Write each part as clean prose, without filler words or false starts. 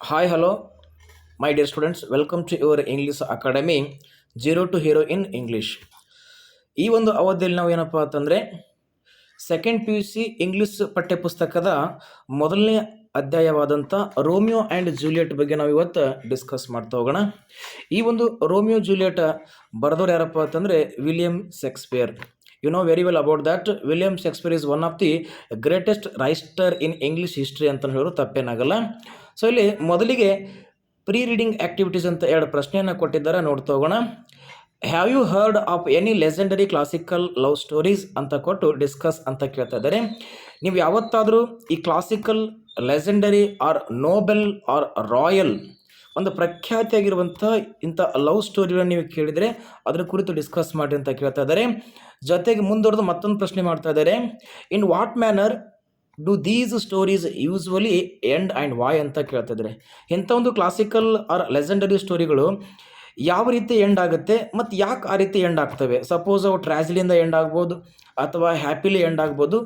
Hi, hello, my dear students. Welcome to your English Academy Zero to Hero in English. ಈ ಒಂದು ಅವಧಿಯಲ್ಲಿ ನಾವು ಏನಪ್ಪ ಅಂತಂದರೆ second P U C English ಪಠ್ಯಪುಸ್ತಕದ ಮೊದಲನೇ ಅಧ್ಯಾಯವಾದಂಥ ರೋಮಿಯೋ ಆ್ಯಂಡ್ ಜೂಲಿಯಟ್ ಬಗ್ಗೆ ನಾವು ಇವತ್ತು ಡಿಸ್ಕಸ್ ಮಾಡ್ತಾ ಹೋಗೋಣ. ಈ ಒಂದು ರೋಮಿಯೋ ಜೂಲಿಯಟ್ ಬರೆದವ್ರು ಯಾರಪ್ಪ ಅಂತಂದರೆ William Shakespeare. You know very well about that. William Shakespeare is one of the greatest writer in English history ಅಂತ ಹೇಳೋರು ತಪ್ಪೇನಾಗಲ್ಲ. ಸೊ ಇಲ್ಲಿ ಮೊದಲಿಗೆ ಪ್ರೀ ರೀಡಿಂಗ್ ಆ್ಯಕ್ಟಿವಿಟೀಸ್ ಅಂತ ಎರಡು ಪ್ರಶ್ನೆಯನ್ನು ಕೊಟ್ಟಿದ್ದಾರೆ, ನೋಡ್ತಾ ಹೋಗೋಣ. Have you heard of any legendary classical love stories ಅಂತ ಕೊಟ್ಟು ಡಿಸ್ಕಸ್ ಅಂತ ಕೇಳ್ತಾ ಇದ್ದಾರೆ. ನೀವು ಯಾವತ್ತಾದರೂ ಈ classical, legendary or noble or royal ಒಂದು ಪ್ರಖ್ಯಾತಿಯಾಗಿರುವಂಥ ಇಂಥ ಲವ್ ಸ್ಟೋರಿಗಳನ್ನು ನೀವು ಕೇಳಿದರೆ ಅದರ ಕುರಿತು ಡಿಸ್ಕಸ್ ಮಾಡಿ ಅಂತ ಕೇಳ್ತಾ ಇದ್ದಾರೆ. ಜೊತೆಗೆ ಮುಂದುವರೆದು ಮತ್ತೊಂದು ಪ್ರಶ್ನೆ ಮಾಡ್ತಾ ಇದ್ದಾರೆ. In what manner do these stories usually end and Y ಅಂತ ಕೇಳ್ತಾ ಇದ್ದಾರೆ. ಇಂಥ ಒಂದು ಕ್ಲಾಸಿಕಲ್ ಆರ್ ಲೆಜೆಂಡರಿ ಸ್ಟೋರಿಗಳು ಯಾವ ರೀತಿ ಎಂಡ್ ಆಗುತ್ತೆ ಮತ್ತು ಯಾಕೆ ಆ ರೀತಿ ಎಂಡ್ ಆಗ್ತವೆ? ಸಪೋಸ್ ಅವು ಟ್ರಾಜಿಡಿಯಿಂದ ಎಂಡ್ ಆಗ್ಬೋದು ಅಥವಾ ಹ್ಯಾಪಿಲಿ ಎಂಡ್ ಆಗ್ಬೋದು,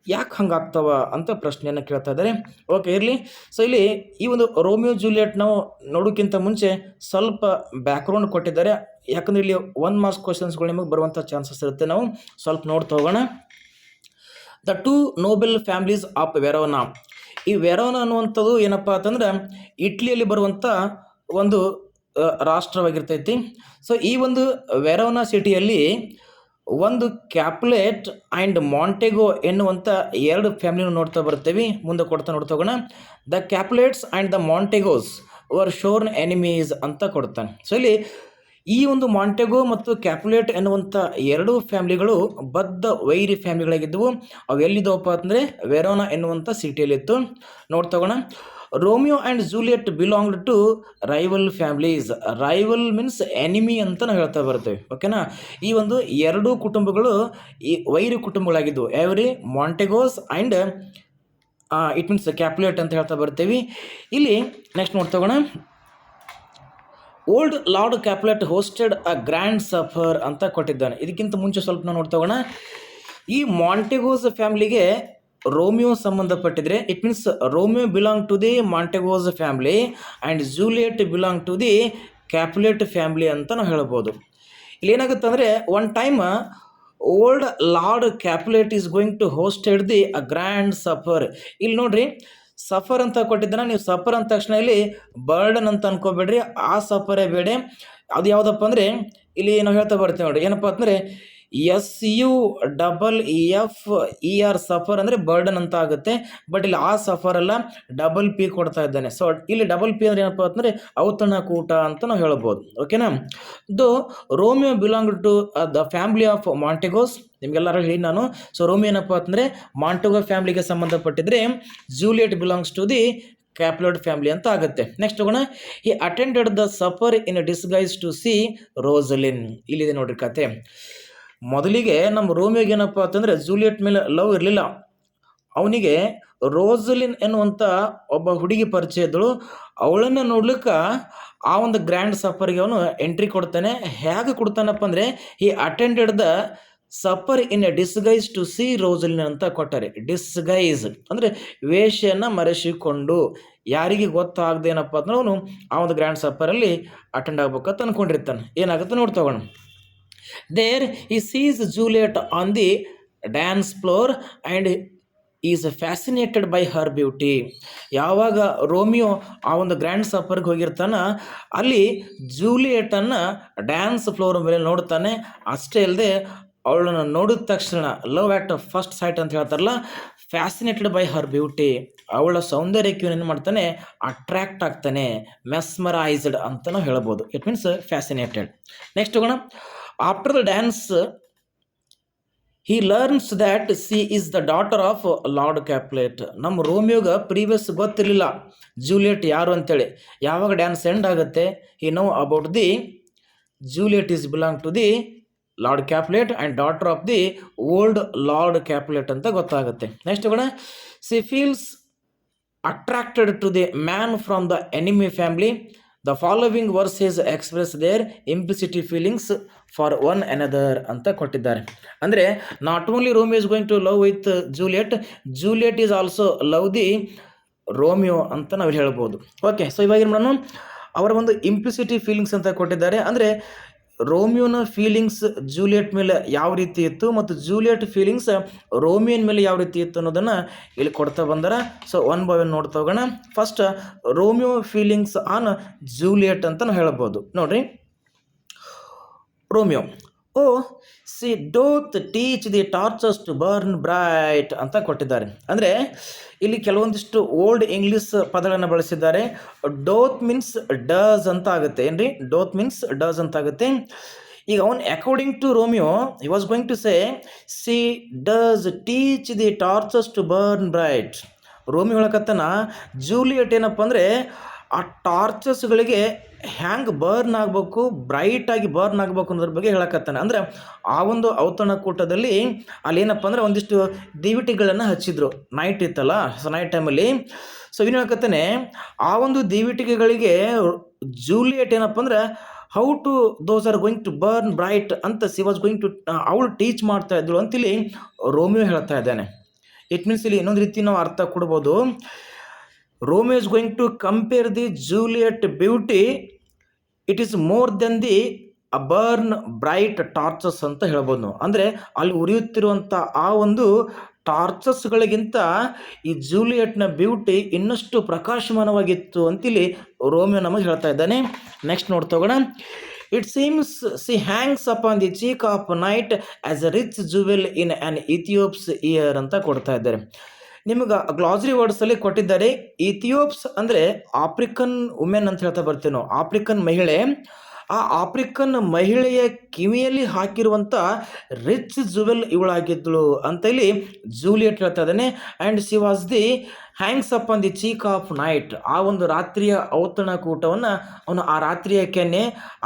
ಯಾಕೆ ಹಂಗಾಗ್ತವ ಅಂತ ಪ್ರಶ್ನೆಯನ್ನು ಕೇಳ್ತಾ ಇದ್ದಾರೆ. ಓಕೆ, ಇರಲಿ. ಸೊ ಇಲ್ಲಿ ಈ ಒಂದು ರೋಮಿಯೋ ಜೂಲಿಯಟ್ ನಾವು ನೋಡೋಕ್ಕಿಂತ ಮುಂಚೆ ಸ್ವಲ್ಪ ಬ್ಯಾಕ್ಗ್ರೌಂಡ್ ಕೊಟ್ಟಿದ್ದಾರೆ, ಯಾಕಂದರೆ ಇಲ್ಲಿ 1 ಮಾರ್ಕ್ಸ್ ಕ್ವಶನ್ಸ್ಗಳು ನಿಮಗೆ ಬರುವಂಥ ಚಾನ್ಸಸ್ ಇರುತ್ತೆ. ನಾವು ಸ್ವಲ್ಪ ನೋಡ್ತಾ ಹೋಗೋಣ. The two Nobel families of Verona. ಈ ವೆರೋನಾ ಅನ್ನುವಂಥದ್ದು ಏನಪ್ಪ ಅಂತಂದ್ರೆ ಇಟ್ಲಿಯಲ್ಲಿ ಬರುವಂಥ ಒಂದು ರಾಷ್ಟ್ರವಾಗಿರ್ತೈತಿ. ಸೊ ಈ ಒಂದು ವೆರೋನಾ ಸಿಟಿಯಲ್ಲಿ ಒಂದು ಕ್ಯಾಪ್ಯುಲೇಟ್ ಆ್ಯಂಡ್ ಮಾಂಟೆಗೋ ಎನ್ನುವಂಥ ಎರಡು ಫ್ಯಾಮಿಲಿನ ನೋಡ್ತಾ ಬರ್ತೀವಿ. ಮುಂದೆ ನೋಡ್ತಾ ಹೋಗೋಣ. The Capulets and the Montagues were sworn enemies ಅಂತ ಕೊಡ್ತಾನೆ. ಸೊ ಇಲ್ಲಿ ಈ ಒಂದು ಮಾಂಟೆಗೋ ಮತ್ತು ಕ್ಯಾಪ್ಯುಲೇಟ್ ಎನ್ನುವಂಥ ಎರಡೂ ಫ್ಯಾಮಿಲಿಗಳು ಬದ್ಧ ವೈರಿ ಫ್ಯಾಮಿಲಿಗಳಾಗಿದ್ದವು. ಅವು ಎಲ್ಲಿದ್ದವಪ್ಪ ಅಂದರೆ ವೆರೋನಾ ಎನ್ನುವಂಥ ಸಿಟಿಯಲ್ಲಿತ್ತು. ನೋಡ್ತಾ ಹೋಗೋಣ. Romeo and Juliet belonged to rival families. Rival means enemy ಅಂತ ನಾವು ಹೇಳ್ತಾ ಬರ್ತೇವೆ. ಓಕೆನಾ? ಈ ಒಂದು ಎರಡೂ ಕುಟುಂಬಗಳು ಈ ವೈರಿ ಕುಟುಂಬಗಳಾಗಿದ್ದವು. Every Montagues and it means Capulet ಅಂತ ಹೇಳ್ತಾ ಬರ್ತೀವಿ. ಇಲ್ಲಿ ನೆಕ್ಸ್ಟ್ ನೋಡ್ತಾ ಹೋಗೋಣ. Old lord Capulet hosted a grand supper ಅಂತ ಕೊಟ್ಟಿದ್ದಾನೆ. ಇದಕ್ಕಿಂತ ಮುಂಚೆ ಸ್ವಲ್ಪ ನಾವು ನೋಡ್ತಾ ಹೋಗೋಣ. ಈ ಮಾಂಟೆಗೋಸ್ ಫ್ಯಾಮಿಲಿಗೆ ರೋಮಿಯೋ ಸಂಬಂಧಪಟ್ಟಿದ್ರೆ it means Romeo belong to the Montagues family and Juliet belong to the Capulet family ಅಂತ ನಾವು ಹೇಳ್ಬೋದು. ಇಲ್ಲಿ ಏನಾಗುತ್ತೆ ಅಂದರೆ one time old lord Capulet is going to hosted the a grand supper. ಇಲ್ಲಿ ನೋಡ್ರಿ, ಸಫರ್ ಅಂತ ಕೊಟ್ಟಿದ್ದಾನೆ. ನೀವು ಸಫರ್ ಅಂದ ತಕ್ಷಣ ಇಲ್ಲಿ ಬರ್ಡನ್ ಅಂತ ಅನ್ಕೋಬೇಡ್ರಿ, ಆ ಸಫರೇ ಬೇಡ. ಅದು ಯಾವುದಪ್ಪ ಅಂದರೆ ಇಲ್ಲಿ ನಾವು ಹೇಳ್ತಾ ಬರ್ತೀವಿ ನೋಡಿರಿ, ಏನಪ್ಪ ಅಂದರೆ SUFFER ಸಫರ್ ಅಂದರೆ ಬರ್ಡನ್ ಅಂತ ಆಗುತ್ತೆ. ಬಟ್ ಇಲ್ಲಿ ಆ ಸಫರ್ ಅಲ್ಲ, ಡಬಲ್ ಪಿ ಕೊಡ್ತಾ ಇದ್ದಾನೆ. ಸೊ ಇಲ್ಲಿ ಡಬಲ್ ಪಿ ಅಂದರೆ ಏನಪ್ಪ ಅಂತಂದರೆ ಔತಣಕೂಟ ಅಂತ ನಾವು ಹೇಳ್ಬೋದು. ಓಕೆನಾ? Though Romeo belong to the family of Montagues. ನಿಮಗೆಲ್ಲರೂ ಹೇಳಿ ನಾನು. ಸೊ ರೋಮಿಯೋ ಏನಪ್ಪ ಅಂತಂದರೆ ಮಾಂಟೆಗೋ ಫ್ಯಾಮಿಲಿಗೆ ಸಂಬಂಧಪಟ್ಟಿದ್ರೆ, Juliet belongs to the Capulet family ಅಂತ ಆಗುತ್ತೆ. ನೆಕ್ಸ್ಟ್ ಹೋಗೋಣ. ಈ attended the supper in disguise to see Rosaline. ಇಲ್ಲಿದೆ ನೋಡ್ರಿ ಕತೆ. ಮೊದಲಿಗೆ ನಮ್ಮ ರೋಮಿಯೋಗೆ ಏನಪ್ಪ ಅಂತಂದರೆ ಜೂಲಿಯಟ್ ಮೇಲೆ ಲವ್ ಇರಲಿಲ್ಲ. ಅವನಿಗೆ ರೋಸಲಿನ್ ಎನ್ನುವಂಥ ಒಬ್ಬ ಹುಡುಗಿ ಪರಿಚಯ ಇದ್ದಳು. ಅವಳನ್ನು ನೋಡ್ಲಿಕ್ಕೆ ಆ ಒಂದು ಗ್ರ್ಯಾಂಡ್ ಸಫರ್ಗೆ ಅವನು ಎಂಟ್ರಿ ಕೊಡ್ತಾನೆ. ಹೇಗೆ ಕೊಡ್ತಾನಪ್ಪ ಅಂದರೆ ಈ attended the supper in a disguise to see Rosaline ಅಂತ ಕೊಟ್ಟಾರೆ. ಡಿಸ್ಗೈಸ್ ಅಂದರೆ ವೇಷವನ್ನು ಮರೆಸಿಕೊಂಡು ಯಾರಿಗೆ ಗೊತ್ತಾಗದೇನಪ್ಪ ಅಂದ್ರೆ ಅವನು ಆ ಒಂದು ಗ್ರ್ಯಾಂಡ್ ಸಫರಲ್ಲಿ ಅಟೆಂಡ್ ಆಗ್ಬೇಕಂತ ಅಂದ್ಕೊಂಡಿರ್ತಾನೆ. ಏನಾಗುತ್ತೆ ನೋಡ್ತಾ ಹೋಗೋಣ. There he sees Juliet on the dance floor and is fascinated by her beauty. ಯಾವಾಗ ರೋಮಿಯೋ ಆ ಒಂದು ಗ್ರ್ಯಾಂಡ್ ಸಫರ್ಗೆ ಹೋಗಿರ್ತಾನ, ಅಲ್ಲಿ ಜೂಲಿಯಟನ್ನು ಡ್ಯಾನ್ಸ್ ಫ್ಲೋರ್ ಮೇಲೆ ನೋಡ್ತಾನೆ. ಅಷ್ಟೇ ಅಲ್ಲದೆ ಅವಳನ್ನು ನೋಡಿದ ತಕ್ಷಣ ಲವ್ ಆಟ್ ಫಸ್ಟ್ ಸೈಟ್ ಅಂತ ಹೇಳ್ತಾರಲ್ಲ, ಫ್ಯಾಸಿನೇಟೆಡ್ ಬೈ ಹರ್ ಬ್ಯೂಟಿ, ಅವಳ ಸೌಂದರ್ಯಕ್ಕೆ ಏನು ಮಾಡ್ತಾನೆ, ಅಟ್ರ್ಯಾಕ್ಟ್ ಆಗ್ತಾನೆ, ಮೆಸ್ಮರೈಸ್ಡ್ ಅಂತ ನಾವು ಹೇಳ್ಬೋದು. It means fascinated. ನೆಕ್ಸ್ಟ್ ಹೋಗೋಣ. After the dance, he learns that she is the daughter of Lord Capulet. ನಮ್ಮ ರೋಮಿಯೋಗ ಪ್ರೀವಿಯಸ್ ಗೊತ್ತಿರಲಿಲ್ಲ ಜೂಲಿಯಟ್ ಯಾರು ಅಂತೇಳಿ. ಯಾವಾಗ ಡ್ಯಾನ್ಸ್ ಎಂಡ್ ಆಗುತ್ತೆ, he know about the Juliet is belong to the Lord Capulet and daughter of the old Lord Capulet ಅಂತ ಗೊತ್ತಾಗುತ್ತೆ. Next ಹೋಗೋಣ. She feels attracted to the man from the enemy family. The following verses express their implicit feelings for one another ಅಂತ ಕೊಟ್ಟಿದ್ದಾರೆ. ಅಂದರೆ not only Romeo is going to love with Juliet, Juliet is also love the Romeo ಅಂತ ನಾವು ಹೇಳ್ಬೋದು. Okay, so ಇವಾಗ ಏನು ಮಾಡೋಣ, ಅವರ ಒಂದು ಇಂಪ್ಲಿಸಿಟಿ ಫೀಲಿಂಗ್ಸ್ ಅಂತ ಕೊಟ್ಟಿದ್ದಾರೆ. ಅಂದರೆ ರೋಮಿಯೋನ ಫೀಲಿಂಗ್ಸ್ ಜೂಲಿಯಟ್ ಮೇಲೆ ಯಾವ ರೀತಿ ಇತ್ತು ಮತ್ತು ಜೂಲಿಯಟ್ ಫೀಲಿಂಗ್ಸ್ ರೋಮಿಯೋನ್ ಮೇಲೆ ಯಾವ ರೀತಿ ಇತ್ತು ಅನ್ನೋದನ್ನು ಇಲ್ಲಿ ಕೊಡ್ತಾ ಬಂದಾರ. ಸೊ ಒನ್ ಬೈ ಒನ್ ನೋಡ್ತಾ ಹೋಗೋಣ. First Romeo feelings on Juliet ಅಂತ ನಾವು ಹೇಳ್ಬೋದು. ನೋಡ್ರಿ, Romeo, O she doth teach the torches to burn bright ಅಂತ ಕೊಟ್ಟಿದ್ದಾರೆ. ಅಂದರೆ ಇಲ್ಲಿ ಕೆಲವೊಂದಿಷ್ಟು ಓಲ್ಡ್ ಇಂಗ್ಲೀಷ್ ಪದಗಳನ್ನು ಬಳಸಿದ್ದಾರೆ. ಡೋತ್ ಮೀನ್ಸ್ ಡಸ್ ಅಂತ ಆಗುತ್ತೆ. ಏನ್ರಿ, ಡೋತ್ ಮೀನ್ಸ್ ಡಸ್ ಅಂತ ಆಗುತ್ತೆ. ಈಗ ಅವನು according to Romeo he was going to say she does teach the torches to burn bright. Romeo ಹೇಳಕತ್ತನ ಜೂಲಿಯಟ್ ಏನಪ್ಪ ಅಂದರೆ ಆ ಟಾರ್ಚರ್ಸ್ಗಳಿಗೆ ಹ್ಯಾಂಗೆ ಬರ್ನ್ ಆಗಬೇಕು, ಬ್ರೈಟಾಗಿ ಬರ್ನ್ ಆಗಬೇಕು ಅನ್ನೋದ್ರ ಬಗ್ಗೆ ಹೇಳಕತ್ತಾನೆ. ಅಂದರೆ ಆ ಒಂದು ಔತಣಕೂಟದಲ್ಲಿ ಅಲ್ಲಿ ಏನಪ್ಪ ಅಂದರೆ ಒಂದಿಷ್ಟು ದಿವಿಟಿಗಳನ್ನು ಹಚ್ಚಿದ್ರು. ನೈಟ್ ಇತ್ತಲ್ಲ, ಸೊ ನೈಟ್ ಟೈಮಲ್ಲಿ. ಸೊ ಏನು ಹೇಳಕತ್ತಾನೆ, ಆ ಒಂದು ದಿವಿಟಿಗೆಗಳಿಗೆ ಜೂಲಿಯಟ್ ಏನಪ್ಪ ಅಂದ್ರೆ how to those are going to burn bright ಅಂತ ಸಿ ವಾಸ್ ಗೋಯಿಂಗ್ ಟು ಅವಳು ಟೀಚ್ ಮಾಡ್ತಾ ಇದ್ಳು ಅಂತೇಳಿ ರೋಮಿಯೋ ಹೇಳ್ತಾ ಇದ್ದಾನೆ. ಇಟ್ ಮೀನ್ಸ್ ಇಲ್ಲಿ ಇನ್ನೊಂದು ರೀತಿ ನಾವು ಅರ್ಥ ಕೊಡ್ಬೋದು. Romeo is going to compare the Juliet beauty. It is more than the burn bright torches ಅಂತ ಹೇಳ್ಬೋದು ನಾವು. ಅಂದರೆ ಅಲ್ಲಿ ಉರಿಯುತ್ತಿರುವಂಥ ಆ ಒಂದು ಟಾರ್ಚಸ್ಗಳಿಗಿಂತ ಈ ಜೂಲಿಯಟ್ನ ಬ್ಯೂಟಿ ಇನ್ನಷ್ಟು ಪ್ರಕಾಶಮಾನವಾಗಿತ್ತು ಅಂತಿಲ್ಲಿ ರೋಮಿಯೋ ನಮಗೆ ಹೇಳ್ತಾ ಇದ್ದಾನೆ. ನೆಕ್ಸ್ಟ್ ನೋಡ್ತಾ ಹೋಗೋಣ. It seems she hangs upon the cheek of night as a rich jewel in an Ethiope's ear ಅಂತ ಕೊಡ್ತಾ ಇದ್ದಾರೆ. ನಿಮಗೆ ಗ್ಲಾಸರಿ ವರ್ಡ್ಸಲ್ಲಿ ಕೊಟ್ಟಿದ್ದಾರೆ. ಇಥಿಯೋಪ್ಸ್ ಅಂದರೆ ಆಫ್ರಿಕನ್ ವುಮೆನ್ ಅಂತ ಹೇಳ್ತಾ ಬರ್ತೀವಿ ನಾವು, ಆಫ್ರಿಕನ್ ಮಹಿಳೆ. ಆ ಆಫ್ರಿಕನ್ ಮಹಿಳೆಯ ಕಿವಿಯಲ್ಲಿ ಹಾಕಿರುವಂಥ ರಿಚ್ ಜುವೆಲ್ ಇವಳಾಗಿದ್ದಳು ಅಂತ ಇಲ್ಲಿ ಜೂಲಿಯಟ್ ಹೇಳ್ತಾ ಇದ್ದಾನೆ. And C was the hangs upon the cheek of night. ಆ ಒಂದು ರಾತ್ರಿಯ ಔತಣಕೂಟವನ್ನು ಅವನು ಆ ರಾತ್ರಿಯ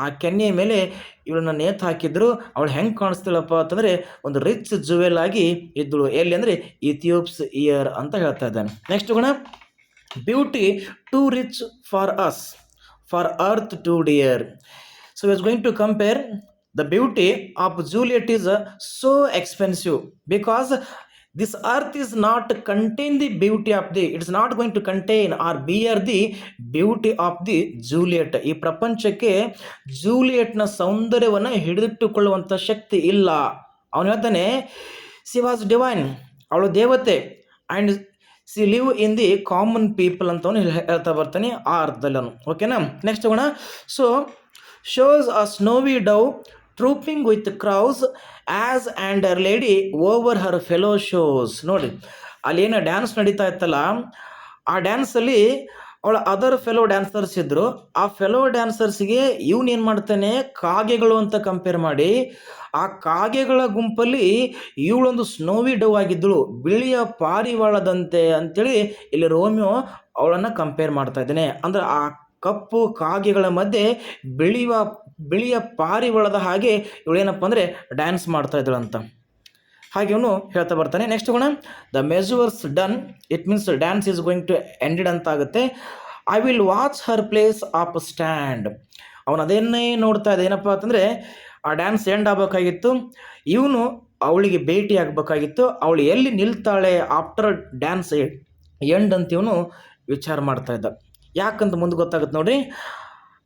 ಆ ಕೆನ್ನೆಯ ಮೇಲೆ ಇವಳನ್ನ ನೇತು ಹಾಕಿದ್ರು. ಅವಳು ಹೆಂಗೆ ಕಾಣಿಸ್ತಾಳಪ್ಪ ಅಂತಂದರೆ ಒಂದು ರಿಚ್ ಜುವೆಲ್ ಆಗಿ ಇದ್ದಳು. ಎಲ್ಲಿ ಅಂದರೆ ಇಥಿಯೋಪ್ಸ್ ಇಯರ್ ಅಂತ ಹೇಳ್ತಾ ಇದ್ದಾನೆ. ನೆಕ್ಸ್ಟ್ ಹೋಗೋಣ. Beauty too rich for us, for earth too dear. So we are going to compare the beauty of Juliet is so expensive because this earth is not contain the beauty of the, it is not going to contain or bear the beauty of the Juliet. ಈ ಪ್ರಪಂಚಕ್ಕೆ ಜೂಲಿಯಟ್ನ ಸೌಂದರ್ಯವನ್ನು ಹಿಡಿದಿಟ್ಟುಕೊಳ್ಳುವಂಥ ಶಕ್ತಿ ಇಲ್ಲ. ಅವನು ಹೇಳ್ತಾನೆ C was divine, ಅವಳು ದೇವತೆ, and she live in the common people ಅಂತ ಅವನು ಹೇಳ್ತಾ ಬರ್ತಾನೆ ಆ ಅರ್ಥದಲ್ಲಿ ಅವನು. ಓಕೆನಾ. ನೆಕ್ಸ್ಟ್ ಹೋಗೋಣ. So shows a snowy dove trooping with crows as and her lady over her fellow shows. ನೋಡಿ, ಅಲ್ಲೇನು ಡ್ಯಾನ್ಸ್ ನಡೀತಾ ಇತ್ತಲ್ಲ, ಆ ಡ್ಯಾನ್ಸಲ್ಲಿ ಅವಳ ಅದರ್ ಫೆಲೋ ಡ್ಯಾನ್ಸರ್ಸ್ ಇದ್ದರು. ಆ ಫೆಲೋ ಡ್ಯಾನ್ಸರ್ಸ್ಗೆ ಇವನು ಏನು ಮಾಡ್ತಾನೆ, ಕಾಗೆಗಳು ಅಂತ ಕಂಪೇರ್ ಮಾಡಿ ಆ ಕಾಗೆಗಳ ಗುಂಪಲ್ಲಿ ಇವಳೊಂದು ಸ್ನೋವಿ ಡವ್ ಆಗಿದ್ದಳು, ಬಿಳಿಯ ಪಾರಿವಾಳದಂತೆ ಅಂತೇಳಿ ಇಲ್ಲಿ ರೋಮಿಯೋ ಅವಳನ್ನು ಕಂಪೇರ್ ಮಾಡ್ತಾ ಇದ್ದಾನೆ. ಅಂದರೆ ಆ ಕಪ್ಪು ಕಾಗೆಗಳ ಮಧ್ಯೆ ಬಿಳಿಯ ಪಾರಿವಾಳದ ಹಾಗೆ ಇವಳೇನಪ್ಪ ಅಂದರೆ ಡ್ಯಾನ್ಸ್ ಮಾಡ್ತಾ ಇದ್ದಳಂತ ಹಾಗೆ ಅವನು ಹೇಳ್ತಾ ಬರ್ತಾನೆ. ನೆಕ್ಸ್ಟ್ ಹೋಗೋಣ. The measures done, it means dance is going to ended ಅಂತ ಆಗುತ್ತೆ. I will watch her place of stand. ಅವನು ಅದನ್ನೇ ನೋಡ್ತಾ ಇದ್ದ. ಏನಪ್ಪ ಅಂತಂದರೆ ಆ ಡ್ಯಾನ್ಸ್ ಎಂಡ್ ಆಗಬೇಕಾಗಿತ್ತು, ಇವನು ಅವಳಿಗೆ ಭೇಟಿ ಆಗಬೇಕಾಗಿತ್ತು. ಅವಳು ಎಲ್ಲಿ ನಿಲ್ತಾಳೆ ಆಫ್ಟರ್ ಡ್ಯಾನ್ಸ್ ಎಂಡ್ ಅಂತ ಇವನು ವಿಚಾರ ಮಾಡ್ತಾ ಇದ್ದ. ಯಾಕಂತ ಮುಂದೆ ಗೊತ್ತಾಗುತ್ತೆ ನೋಡ್ರಿ.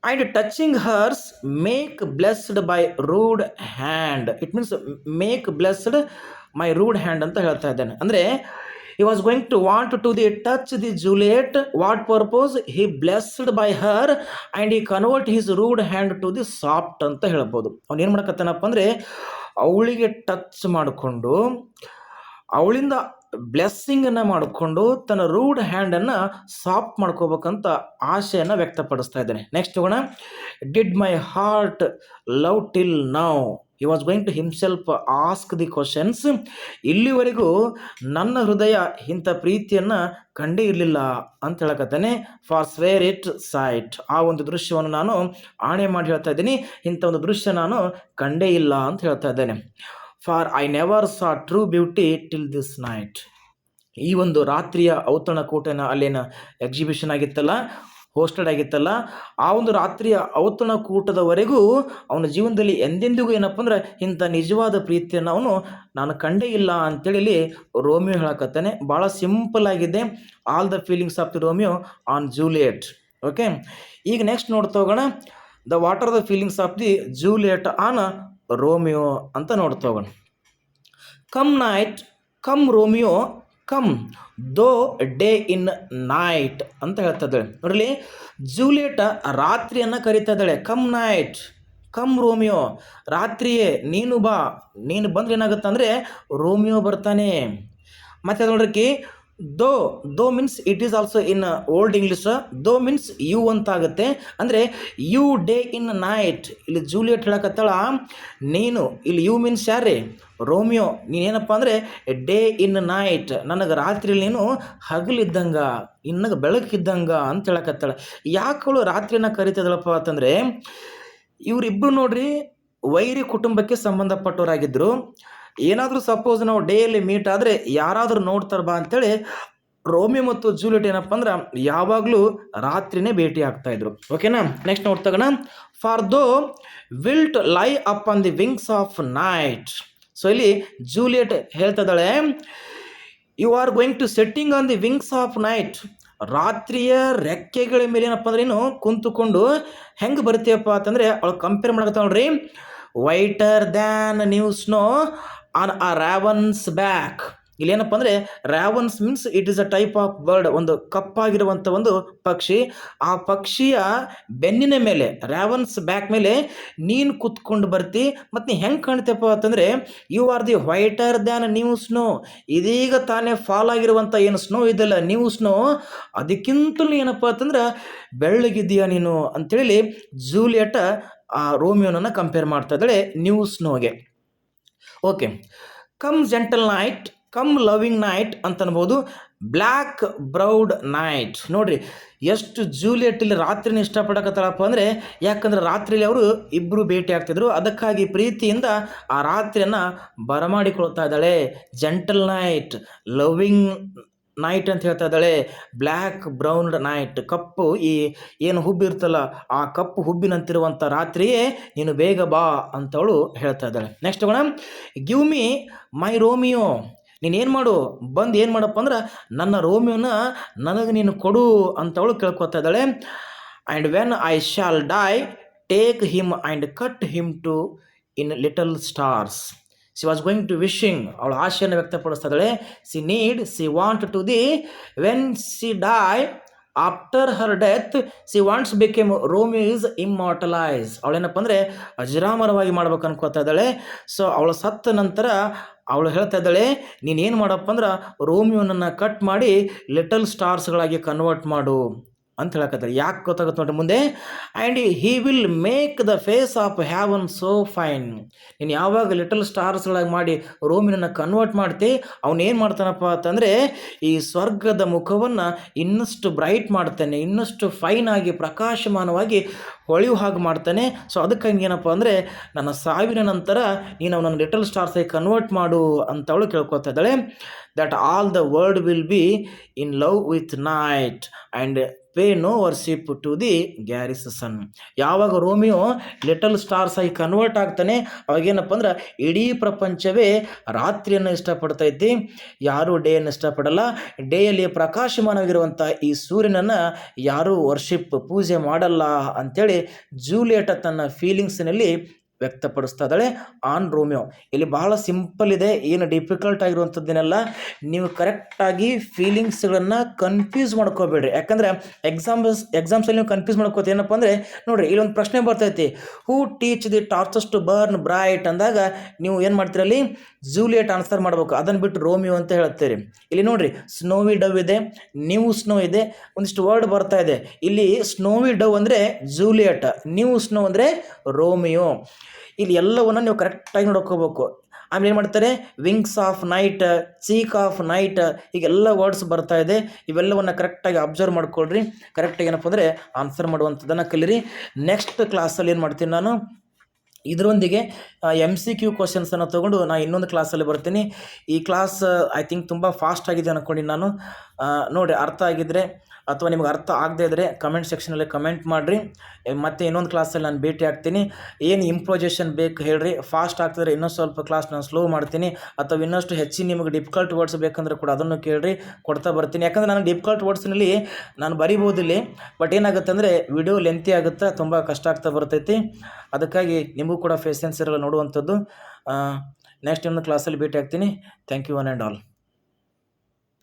And touching hours make blessed by rude hand. It means make blessed my rude hand ಅಂತ ಹೇಳ್ತಾ ಇದ್ದಾನೆ. ಅಂದರೆ he was going to want to the touch the Juliet. What purpose? He blessed by her and he convert his rude hand to the soft ಅಂತ ಹೇಳ್ಬೋದು. ಅವ್ನು ಏನು ಮಾಡಕತ್ತಾನಪ್ಪ ಅಂದರೆ ಅವಳಿಗೆ ಟಚ್ ಮಾಡಿಕೊಂಡು ಅವಳಿಂದ ಬ್ಲೆಸ್ಸಿಂಗನ್ನು ಮಾಡಿಕೊಂಡು ತನ್ನ ರೂಡ್ ಹ್ಯಾಂಡನ್ನು ಸಾಫ್ಟ್ ಮಾಡ್ಕೋಬೇಕಂತ ಆಶೆಯನ್ನು ವ್ಯಕ್ತಪಡಿಸ್ತಾ ಇದ್ದಾನೆ. ನೆಕ್ಸ್ಟ್ ಹೋಗೋಣ. Did my heart love till now. He was going to himself ask the questions. ಇಲ್ಲಿವರೆಗೂ ನನ್ನ ಹೃದಯ ಇಂಥ ಪ್ರೀತಿಯನ್ನು ಕಂಡೇ ಇರಲಿಲ್ಲ ಅಂತ ಹೇಳಕತ್ತಾನೆ. Forswear it sight. ಆ ಒಂದು ದೃಶ್ಯವನ್ನು ನಾನು ಆಣೆ ಮಾಡಿ ಹೇಳ್ತಾ ಇದ್ದೀನಿ, ಇಂಥ ಒಂದು ದೃಶ್ಯ ನಾನು ಕಂಡೇ ಇಲ್ಲ ಅಂತ ಹೇಳ್ತಾ ಇದ್ದೇನೆ. For I never saw true beauty till this night. ಈ ಒಂದು ರಾತ್ರಿಯ ಔತಣಕೂಟನ ಅಲ್ಲೇನ ಎಕ್ಸಿಬಿಷನ್ ಆಗಿತ್ತಲ್ಲ, ಹೋಸ್ಟೆಡ್ ಆಗಿತ್ತಲ್ಲ, ಆ ಒಂದು ರಾತ್ರಿಯ ಔತಣಕೂಟದವರೆಗೂ ಅವನ ಜೀವನದಲ್ಲಿ ಎಂದೆಂದಿಗೂ ಏನಪ್ಪ ಅಂದ್ರೆ ಇಂಥ ನಿಜವಾದ ಪ್ರೀತಿಯನ್ನು ಅವನು ನಾನು ಕಂಡೇ ಇಲ್ಲ ಅಂತೇಳಿ ಇಲ್ಲಿ ರೋಮಿಯೋ ಹೇಳಕತ್ತಾನೆ. ಭಾಳ ಸಿಂಪಲ್ ಆಗಿದೆ, all the feelings of the Romeo on Juliet. Okay, ಈಗ ನೆಕ್ಸ್ಟ್ ನೋಡ್ತಾ ಹೋಗೋಣ, the what are the feelings of the Juliet on Romeo ಅಂತ ನೋಡ್ತಾ ಹೋಗೋಣ. Come night, come Romeo come ದೋ ಡೇ ಇನ್ ನೈಟ್ ಅಂತ ಹೇಳ್ತಾ ಇದ್ದಾಳೆ. ನೋಡಲಿ, ಜೂಲಿಯಟ್ ರಾತ್ರಿಯನ್ನು ಕರೀತಾ ಇದ್ದಾಳೆ. ಕಮ್ ನೈಟ್, ಕಮ್ ರೋಮಿಯೋ, ರಾತ್ರಿಯೇ ನೀನು ಬಾ. ನೀನು ಬಂದ್ರೆ ಏನಾಗುತ್ತೆ ಅಂದರೆ ರೋಮಿಯೋ ಬರ್ತಾನೆ. ಮತ್ತು ಅದು ನೋಡ್ರಿ, ದೋ means it is also in old English. ದೋ ಮೀನ್ಸ್ ಯು ಅಂತ ಆಗುತ್ತೆ. ಅಂದರೆ ಯು ಡೇ ಇನ್ ನೈಟ್. ಇಲ್ಲಿ ಜೂಲಿಯಟ್ ಹೇಳಕತ್ತಾಳ ನೀನು, ಇಲ್ಲಿ ಯು ಮೀನ್ಸ್ ಯಾರೇ? ರೋಮಿಯೋ. ನೀನೇನಪ್ಪ ಅಂದರೆ ಡೇ ಇನ್ ನೈಟ್, ನನಗೆ ರಾತ್ರಿಯಲ್ಲಿ ನೀನು ಹಗಲಿದ್ದಂಗ, ಇನ್ನಗ ಬೆಳಕಿದ್ದಂಗ ಅಂತ ಹೇಳಕತ್ತಾಳ. ಯಾಕಳು ರಾತ್ರಿನ ಕರಿತದಳಪ್ಪ ಅಂತಂದರೆ, ಇವರಿಬ್ಬರು ನೋಡ್ರಿ ವೈರಿ ಕುಟುಂಬಕ್ಕೆ ಸಂಬಂಧಪಟ್ಟವರಾಗಿದ್ದರು. ಏನಾದರೂ ಸಪೋಸ್ ನಾವು ಡೇಯಲ್ಲಿ ಮೀಟ್ ಆದರೆ ಯಾರಾದರೂ ನೋಡ್ತಾರೆ ಬಾ ಅಂತೇಳಿ ರೋಮಿಯೋ ಮತ್ತು ಜೂಲಿಯಟ್ ಏನಪ್ಪ ಅಂದ್ರೆ ಯಾವಾಗಲೂ ರಾತ್ರಿನೇ ಭೇಟಿ ಆಗ್ತಾಯಿದ್ರು. ಓಕೆನಾ, ನೆಕ್ಸ್ಟ್ ನೋಡ್ತಾಗೋಣ. For thou wilt lie upon the wings of night. So ಇಲ್ಲಿ ಜೂಲಿಯಟ್ ಹೇಳ್ತಿದ್ದಾಳೆ, you are going to setting on the wings of night. ರಾತ್ರಿಯ ರೆಕ್ಕೆಗಳ ಮೇಲೆ ಏನಪ್ಪ ಅಂದ್ರೆ ನೀನು ಕುಂತುಕೊಂಡು ಹೆಂಗೆ ಬರ್ತೀಯಪ್ಪ ಅಂತಂದರೆ ಅವಳು ಕಂಪೇರ್ ಮಾಡಕತ್ತ ನೋಡ್ರಿ. Whiter than new snow on a raven's back. ಇಲ್ಲೇನಪ್ಪ ಅಂದರೆ ravens means it is a type of bird, ಒಂದು ಕಪ್ಪಾಗಿರುವಂಥ ಒಂದು ಪಕ್ಷಿ. ಆ ಪಕ್ಷಿಯ ಬೆನ್ನಿನ ಮೇಲೆ, ರಾವನ್ಸ್ ಬ್ಯಾಕ್ ಮೇಲೆ ನೀನು ಕೂತ್ಕೊಂಡು ಬರ್ತಿ. ಮತ್ತು ನೀ ಹೆಂಗೆ ಕಾಣ್ತೇಪ್ಪ ಅಂತಂದರೆ you are the whiter than new snow. ಇದೀಗ ತಾನೇ ಫಾಲ್ ಆಗಿರುವಂಥ ಏನು ಸ್ನೋ ಇದೆಲ್ಲ, ನ್ಯೂ ಸ್ನೋ, ಅದಕ್ಕಿಂತಲೂ ಏನಪ್ಪ ಅಂತಂದ್ರೆ ಬೆಳ್ಳಗಿದ್ದೀಯಾ ನೀನು ಅಂತೇಳಿ ಜೂಲಿಯಟ್ ಆ ರೋಮಿಯೋನನ್ನು ಕಂಪೇರ್ ಮಾಡ್ತಾ ಇದ್ದಾಳೆ ನ್ಯೂ ಸ್ನೋಗೆ. Okay, come gentle night, come loving night ಅಂತ ಅನ್ಬೋದು. Black browed night. ನೋಡ್ರಿ ಎಷ್ಟು ಜೂಲಿಯಟ್ ಇಲ್ಲಿ ರಾತ್ರಿನ ಇಷ್ಟಪಡಕತ್ತಾಳಪ್ಪ ಅಂದರೆ, ಯಾಕಂದ್ರೆ ರಾತ್ರಿಯಲ್ಲಿ ಅವರು ಇಬ್ಬರು ಭೇಟಿ ಆಗ್ತಿದ್ರು. ಅದಕ್ಕಾಗಿ ಪ್ರೀತಿಯಿಂದ ಆ ರಾತ್ರಿಯನ್ನು ಬರಮಾಡಿಕೊಳ್ತಾ ಇದ್ದಾಳೆ. ಜೆಂಟಲ್ ನೈಟ್, ಲವಿಂಗ್ ನೈಟ್ ಅಂತ ಹೇಳ್ತಾ ಇದ್ದಾಳೆ. ಬ್ಲ್ಯಾಕ್ ಬ್ರೌನ್ಡ್ ನೈಟ್, ಕಪ್ಪು ಈ ಏನು ಹುಬ್ಬು ಇರ್ತಲ್ಲ ಆ ಕಪ್ಪು ಹುಬ್ಬಿನಂತಿರುವಂಥ ರಾತ್ರಿಯೇ ನೀನು ಬೇಗ ಬಾ ಅಂತವಳು ಹೇಳ್ತಾ ಇದ್ದಾಳೆ. ನೆಕ್ಸ್ಟ್ ಹೋಗೋಣ. Give me my Romeo. ನೀನೇನು ಮಾಡು, ಬಂದು ಏನು ಮಾಡಪ್ಪ ಅಂದ್ರೆ ನನ್ನ ರೋಮಿಯೋನ ನನಗೆ ನೀನು ಕೊಡು ಅಂತವಳು ಕೇಳ್ಕೊತಾ ಇದ್ದಾಳೆ. And when I shall die take him and cut him to in little stars. She was going to wishing, ಅವಳು ಆಶೆಯನ್ನು ವ್ಯಕ್ತಪಡಿಸ್ತಾ ಇದ್ದಾಳೆ. She want to the when she die after her death she wants became Romeo is immortalise. ಅವಳೇನಪ್ಪ ಅಂದರೆ ಅಜರಾಮರವಾಗಿ ಮಾಡ್ಬೇಕು ಅನ್ಕೋತಾ ಇದ್ದಾಳೆ. So ಅವಳು ಸತ್ತ ನಂತರ ಅವಳು ಹೇಳ್ತಾ ಇದ್ದಾಳೆ, ನೀನೇನು ಮಾಡಪ್ಪ ಅಂದ್ರೆ ರೋಮಿಯೋನನ್ನು ಕಟ್ ಮಾಡಿ ಲಿಟಲ್ ಸ್ಟಾರ್ಸ್ಗಳಾಗಿ ಕನ್ವರ್ಟ್ ಮಾಡು ಅಂತ ಹೇಳಕತ್ತಾರೆ. ಯಾಕೆ ಗೊತ್ತಾಗುತ್ತೆ ನೋಡ್ರಿ ಮುಂದೆ. And he will make the face of heaven so fine. ನೀನು ಯಾವಾಗ ಲಿಟಲ್ ಸ್ಟಾರ್ಸ್ಗಳಾಗಿ ಮಾಡಿ ರೋಮಿನನ್ನು ಕನ್ವರ್ಟ್ ಮಾಡ್ತಿ, ಅವನೇನು ಮಾಡ್ತಾನಪ್ಪ ಅಂತಂದರೆ ಈ ಸ್ವರ್ಗದ ಮುಖವನ್ನು ಇನ್ನಷ್ಟು ಬ್ರೈಟ್ ಮಾಡ್ತಾನೆ, ಇನ್ನಷ್ಟು ಫೈನ್ ಆಗಿ ಪ್ರಕಾಶಮಾನವಾಗಿ ಹೊಳೆಯುವ ಹಾಗೆ ಮಾಡ್ತಾನೆ. ಸೊ ಅದಕ್ಕಾಗಿ ಏನಪ್ಪ ಅಂದರೆ ನನ್ನ ಸಾವಿನ ನಂತರ ನೀನು ಅವನನ್ನು ಲಿಟಲ್ ಸ್ಟಾರ್ಸಾಗಿ ಕನ್ವರ್ಟ್ ಮಾಡು ಅಂತ ಅವಳು ಕೇಳ್ಕೊತಾ ಇದ್ದಾಳೆ. That all the world will be in love with night and pay no worship to the garrison. ಯಾವಾಗ ರೋಮಿಯೋ ಲಿಟಲ್ ಸ್ಟಾರ್ಸ್ ಆಗಿ ಕನ್ವರ್ಟ್ ಆಗ್ತಾನೆ ಅವಾಗೇನಪ್ಪ ಅಂದ್ರೆ ಇಡೀ ಪ್ರಪಂಚವೇ ರಾತ್ರಿಯನ್ನು ಇಷ್ಟಪಡ್ತೈತಿ, ಯಾರೂ ಡೇಯನ್ನು ಇಷ್ಟಪಡಲ್ಲ. ಡೇಯಲ್ಲಿ ಪ್ರಕಾಶಮಾನವಾಗಿರುವಂಥ ಈ ಸೂರ್ಯನನ್ನು ಯಾರೂ ವರ್ಷಿಪ್ ಪೂಜೆ ಮಾಡಲ್ಲ ಅಂಥೇಳಿ ಜೂಲಿಯಟ್ ತನ್ನ ಫೀಲಿಂಗ್ಸ್ನಲ್ಲಿ ವ್ಯಕ್ತಪಡಿಸ್ತಾ ಇದ್ದಾಳೆ ಆನ್ ರೋಮಿಯೋ. ಇಲ್ಲಿ ಬಹಳ ಸಿಂಪಲ್ ಇದೆ, ಏನು ಡಿಫಿಕಲ್ಟ್ ಆಗಿರುವಂಥದ್ದೇನೆಲ್ಲ. ನೀವು ಕರೆಕ್ಟಾಗಿ ಫೀಲಿಂಗ್ಸ್ಗಳನ್ನು ಕನ್ಫ್ಯೂಸ್ ಮಾಡ್ಕೋಬೇಡ್ರಿ. ಯಾಕಂದರೆ ಎಕ್ಸಾಮ್ಸಲ್ಲಿ ನೀವು ಕನ್ಫ್ಯೂಸ್ ಮಾಡ್ಕೋತ ಏನಪ್ಪ ಅಂದರೆ ನೋಡಿರಿ, ಇಲ್ಲೊಂದು ಪ್ರಶ್ನೆ ಬರ್ತೈತಿ, who teach the torches to burn bright ಅಂದಾಗ ನೀವು ಏನು ಮಾಡ್ತೀರಲ್ಲಿ ಜೂಲಿಯಟ್ ಆನ್ಸರ್ ಮಾಡ್ಬೇಕು, ಅದನ್ನು ಬಿಟ್ಟು ರೋಮಿಯೋ ಅಂತ ಹೇಳ್ತೀರಿ. ಇಲ್ಲಿ ನೋಡಿರಿ, ಸ್ನೋವಿ ಡವ್ ಇದೆ, ನ್ಯೂ ಸ್ನೋ ಇದೆ, ಒಂದಿಷ್ಟು ವರ್ಡ್ ಬರ್ತಾ ಇದೆ. ಇಲ್ಲಿ ಸ್ನೋವಿ ಡವ್ ಅಂದರೆ ಜೂಲಿಯಟ್, ನ್ಯೂ ಸ್ನೋ ಅಂದರೆ ರೋಮಿಯೋ. ಇಲ್ಲಿ ಎಲ್ಲವನ್ನು ನೀವು ಕರೆಕ್ಟಾಗಿ ನೋಡ್ಕೋಬೇಕು. ಆಮೇಲೆ ಏನು ಮಾಡ್ತಾರೆ, wings of night, cheek of night, ಹೀಗೆಲ್ಲ ವರ್ಡ್ಸ್ ಬರ್ತಾ ಇದೆ. ಇವೆಲ್ಲವನ್ನು ಕರೆಕ್ಟಾಗಿ ಅಬ್ಸರ್ವ್ ಮಾಡ್ಕೊಳ್ರಿ. ಕರೆಕ್ಟಾಗಿ ಏನಪ್ಪ ಅಂದರೆ ಆನ್ಸರ್ ಮಾಡುವಂಥದ್ದನ್ನು ಕಲೀರಿ. ನೆಕ್ಸ್ಟ್ ಕ್ಲಾಸಲ್ಲಿ ಏನು ಮಾಡ್ತೀನಿ ನಾನು, ಇದರೊಂದಿಗೆ MCQ ಕ್ವಶನ್ಸನ್ನು ತೊಗೊಂಡು ನಾನು ಇನ್ನೊಂದು ಕ್ಲಾಸಲ್ಲಿ ಬರ್ತೀನಿ. ಈ ಕ್ಲಾಸ್ ಐ ಥಿಂಕ್ ತುಂಬ ಫಾಸ್ಟ್ ಆಗಿದೆ ಅಂದ್ಕೊಂಡಿನಿ ನಾನು. ನೋಡಿ, ಅರ್ಥ ಆಗಿದ್ದರೆ ಅಥವಾ ನಿಮ್ಗೆ ಅರ್ಥ ಆಗದೇ ಇದ್ದರೆ ಕಮೆಂಟ್ ಸೆಕ್ಷನಲ್ಲಿ ಕಮೆಂಟ್ ಮಾಡಿರಿ. ಮತ್ತು ಇನ್ನೊಂದು ಕ್ಲಾಸಲ್ಲಿ ನಾನು ಭೇಟಿ ಆಗ್ತೀನಿ. ಏನು ಇಂಪ್ರೊಜೇಷನ್ ಬೇಕು ಹೇಳ್ರಿ. ಫಾಸ್ಟ್ ಆಗ್ತಿದ್ರೆ ಇನ್ನೂ ಸ್ವಲ್ಪ ಕ್ಲಾಸ್ ನಾನು ಸ್ಲೋ ಮಾಡ್ತೀನಿ, ಅಥವಾ ಇನ್ನಷ್ಟು ಹೆಚ್ಚಿನ ನಿಮಗೆ ಡಿಫಿಕಲ್ಟ್ ವರ್ಡ್ಸ್ ಬೇಕಂದ್ರೆ ಕೂಡ ಅದನ್ನು ಕೇಳಿರಿ, ಕೊಡ್ತಾ ಬರ್ತೀನಿ. ಯಾಕಂದರೆ ನಾನು ಡಿಫಿಕಲ್ಟ್ ವರ್ಡ್ಸ್ನಲ್ಲಿ ನಾನು ಬರಿಬೋದಿಲ್ಲ, ಬಟ್ ಏನಾಗುತ್ತೆ ಅಂದರೆ ವಿಡಿಯೋ ಲೆಂತಿ ಆಗುತ್ತೆ, ತುಂಬ ಕಷ್ಟ ಆಗ್ತಾ ಬರ್ತೈತಿ. ಅದಕ್ಕಾಗಿ ನಿಮಗೂ ಕೂಡ ಪೇಷನ್ಸ್ ಇರಲ್ಲ ನೋಡುವಂಥದ್ದು. ನೆಕ್ಸ್ಟ್ ಇನ್ನೊಂದು ಕ್ಲಾಸಲ್ಲಿ ಭೇಟಿ ಆಗ್ತೀನಿ. Thank you one and all.